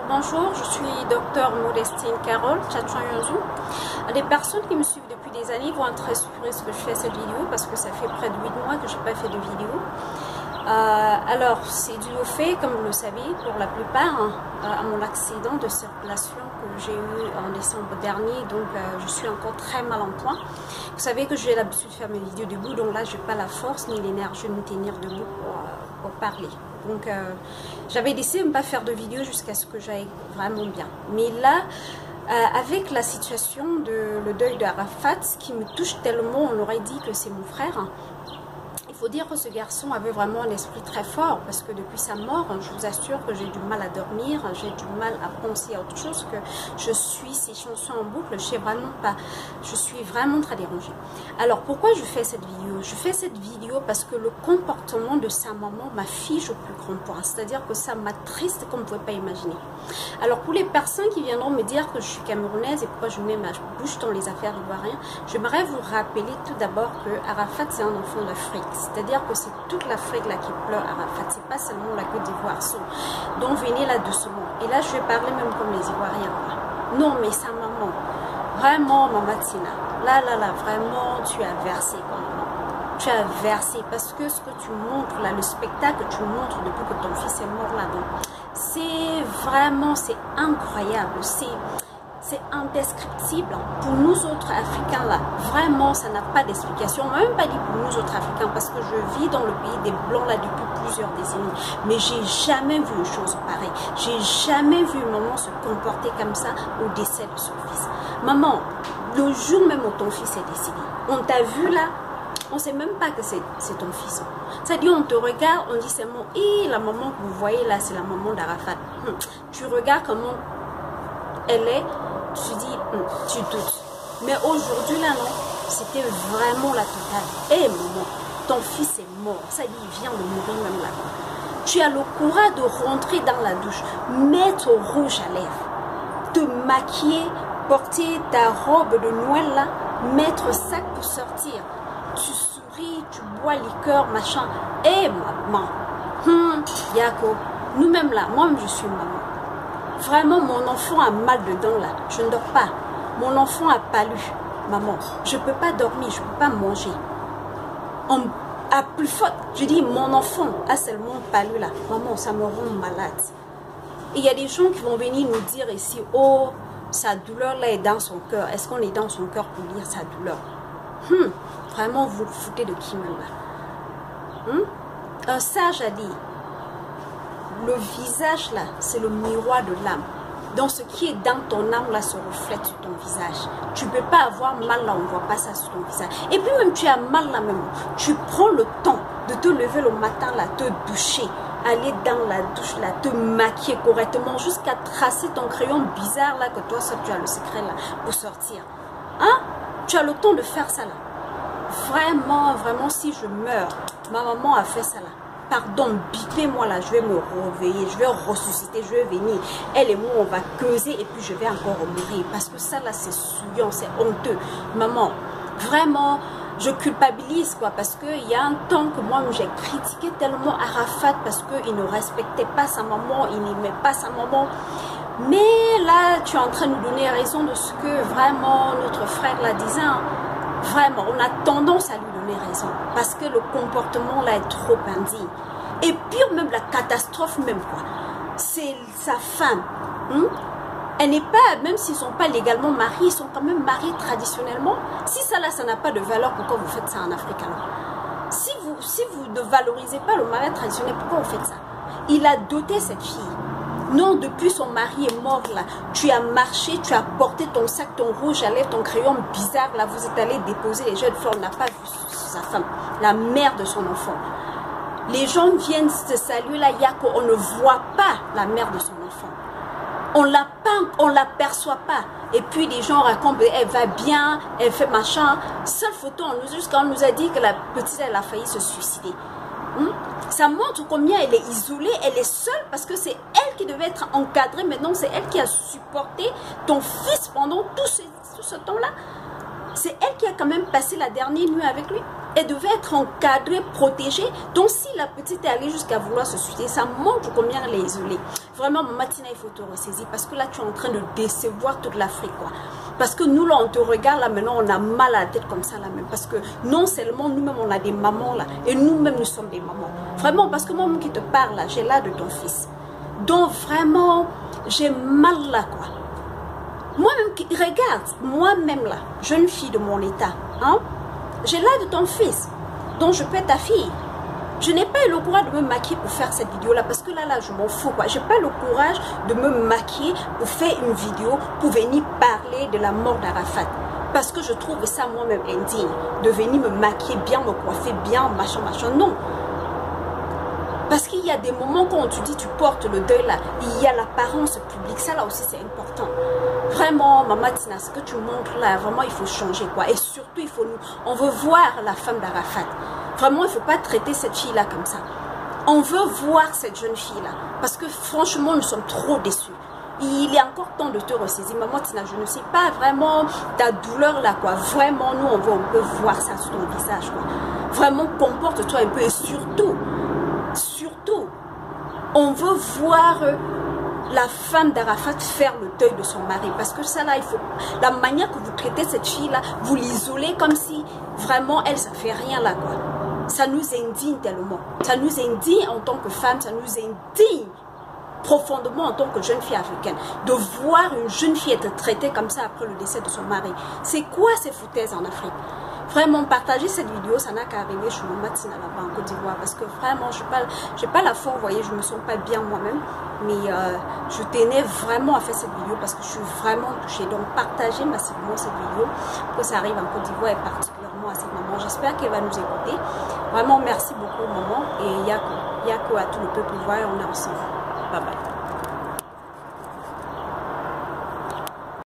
Bonjour, je suis docteur Modestine Carole Tchatchoyonzou. Les personnes qui me suivent depuis des années vont être très surprises que je fais cette vidéo parce que ça fait près de 8 mois que je n'ai pas fait de vidéo. Alors, c'est dû au fait, comme vous le savez, pour la plupart, à mon accident de circulation que j'ai eu en décembre dernier. Donc, je suis encore très mal en point. Vous savez que j'ai l'habitude de faire mes vidéos debout, donc là, je n'ai pas la force ni l'énergie de me tenir debout pour parler. Donc, j'avais décidé de ne pas faire de vidéo jusqu'à ce que j'aille vraiment bien. Mais là, avec la situation de le deuil d'Arafat, ce qui me touche tellement, on aurait dit que c'est mon frère. Il faut dire que ce garçon avait vraiment un esprit très fort parce que depuis sa mort, je vous assure que j'ai du mal à dormir, j'ai du mal à penser à autre chose que je suis ces chansons en boucle, je sais vraiment pas, je suis vraiment très dérangée. Alors pourquoi je fais cette vidéo? Je fais cette vidéo parce que le comportement de sa maman m'affiche au plus grand point, c'est-à-dire que ça m'attriste comme vous ne pouvez pas imaginer. Alors pour les personnes qui viendront me dire que je suis camerounaise et pourquoi je mets ma bouche dans les affaires ivoiriennes, j'aimerais vous rappeler tout d'abord que Arafat c'est un enfant d'Afrique. C'est-à-dire que c'est toute l'Afrique là qui pleure Arafat, c'est pas seulement la Côte d'Ivoire. Donc venez là doucement. Et là je vais parler même comme les Ivoiriens. Non mais sa maman, vraiment Maman Tina, là vraiment tu as versé quand même. Tu as versé parce que ce que tu montres là, le spectacle que tu montres depuis que ton fils est mort là-dedans, c'est vraiment, c'est incroyable, c'est indescriptible. Pour nous autres Africains là, vraiment ça n'a pas d'explication. On m'a même pas dit pour nous autres Africains parce que je vis dans le pays des Blancs là depuis plusieurs décennies. Mais j'ai jamais vu une chose pareille. J'ai jamais vu maman se comporter comme ça au décès de son fils. Maman, le jour même où ton fils est décédé, on t'a vu là, on ne sait même pas que c'est ton fils. C'est-à-dire on te regarde, on dit seulement, et la maman que vous voyez là, c'est la maman d'Arafat. Tu regardes comment elle est, tu dis, tu doutes. Mais aujourd'hui là, non, c'était vraiment la totale. Eh maman, ton fils est mort. Ça dit, il vient de mourir même là. Tu as le courage de rentrer dans la douche, mettre au rouge à lèvres, te maquiller, porter ta robe de Noël là, mettre sac pour sortir. Tu souris, tu bois liqueur, machin. Eh maman, Yako, nous-mêmes là, moi-même je suis maman. Vraiment, mon enfant a mal dedans là. Je ne dors pas. Mon enfant a palu. Maman, je ne peux pas dormir, je ne peux pas manger. À plus forte, je dis, mon enfant a seulement palu là. Maman, ça me rend malade. Et il y a des gens qui vont venir nous dire ici, oh, sa douleur là est dans son cœur. Est-ce qu'on est dans son cœur pour lire sa douleur? Vraiment, vous vous foutez de qui même là? Un sage a dit, le visage là, c'est le miroir de l'âme. Donc ce qui est dans ton âme là se reflète sur ton visage. Tu ne peux pas avoir mal là, on ne voit pas ça sur ton visage. Et puis même tu as mal là même, tu prends le temps de te lever le matin là, te doucher, aller dans la douche là, te maquiller correctement jusqu'à tracer ton crayon bizarre là que toi ça tu as le secret là pour sortir. Hein? Tu as le temps de faire ça là. Vraiment, vraiment si je meurs, ma maman a fait ça là. Pardon, bipez-moi là, je vais me réveiller, je vais ressusciter, je vais venir. Elle et moi, on va causer et puis je vais encore mourir. Parce que ça là, c'est souillant, c'est honteux. Maman, vraiment, je culpabilise quoi. Parce qu'il y a un temps que moi, j'ai critiqué tellement Arafat parce qu'il ne respectait pas sa maman, il n'aimait pas sa maman. Mais là, tu es en train de nous donner raison de ce que vraiment notre frère là disait. Vraiment, on a tendance à lui donner raison parce que le comportement là est trop indigne. Et pire même la catastrophe même quoi. C'est sa femme. Elle n'est pas, même s'ils ne sont pas légalement mariés, ils sont quand même mariés traditionnellement. Si ça là, ça n'a pas de valeur, pourquoi vous faites ça en Afrique alors? Si vous ne valorisez pas le mariage traditionnel, pourquoi vous faites ça? Il a doté cette fille. Non, depuis son mari est mort là, tu as marché, tu as porté ton sac, ton rouge à lèvres, ton crayon bizarre là, vous êtes allé déposer les jeunes filles, on n'a pas vu sa femme, la mère de son enfant. Les gens viennent se saluer là, Yako, on ne voit pas la mère de son enfant. On l'aperçoit pas. Et puis les gens racontent, elle va bien, elle fait machin. Seule photo, jusqu'à on nous a dit que la petite, elle a failli se suicider. Ça montre combien elle est isolée, elle est seule parce que c'est elle qui devait être encadrée. Maintenant, c'est elle qui a supporté ton fils pendant tout ce temps-là. C'est elle qui a quand même passé la dernière nuit avec lui. Elle devait être encadrée, protégée. Donc si la petite est allée jusqu'à vouloir se suicider, ça montre combien elle est isolée. Vraiment, Maman Tina, il faut te ressaisir parce que là, tu es en train de décevoir toute l'Afrique, quoi. Parce que nous, là, on te regarde, là, maintenant, on a mal à la tête comme ça, là, même. Parce que non seulement nous-mêmes, on a des mamans, là, et nous-mêmes, nous sommes des mamans. Vraiment, parce que moi-même qui te parle, là, j'ai l'âge de ton fils. Donc, vraiment, j'ai mal, là, quoi. Moi-même, regarde, moi-même, là, jeune fille de mon état, hein, j'ai l'âge de ton fils, donc je peux être ta fille. Je n'ai pas eu le courage de me maquiller pour faire cette vidéo-là, parce que là, je m'en fous, quoi. Je n'ai pas le courage de me maquiller pour faire une vidéo, pour venir parler de la mort d'Arafat. Parce que je trouve ça moi-même indigne, de venir me maquiller bien, me coiffer bien, machin, machin. Non. Parce qu'il y a des moments quand tu dis tu portes le deuil là, il y a l'apparence publique, ça là aussi c'est important. Vraiment, Maman Tina, ce que tu montres là, vraiment il faut changer quoi. Et surtout, on veut voir la femme d'Arafat. Vraiment, il ne faut pas traiter cette fille là comme ça. On veut voir cette jeune fille là. Parce que franchement, nous sommes trop déçus. Il est encore temps de te ressaisir. Maman Tina, je ne sais pas vraiment ta douleur là quoi. Vraiment, nous on peut voir ça sur ton visage quoi. Vraiment, comporte-toi un peu et surtout, on veut voir la femme d'Arafat faire le deuil de son mari. Parce que ça là, il faut... La manière que vous traitez cette fille là, vous l'isolez comme si vraiment elle, ça fait rien là quoi. Ça nous indigne tellement. Ça nous indigne en tant que femme, ça nous indigne profondément en tant que jeune fille africaine. De voir une jeune fille être traitée comme ça après le décès de son mari. C'est quoi ces foutaises en Afrique? Vraiment, partager cette vidéo, ça n'a qu'à arriver chez Maman Tina là-bas en Côte d'Ivoire. Parce que vraiment, je n'ai pas la foi, vous voyez, je ne me sens pas bien moi-même. Mais je tenais vraiment à faire cette vidéo parce que je suis vraiment touchée. Donc, partagez massivement cette vidéo pour que ça arrive en Côte d'Ivoire et particulièrement à cette maman. J'espère qu'elle va nous écouter. Vraiment, merci beaucoup, maman. Et il y a que à tout le peuple ivoirien, on est ensemble. Bye bye.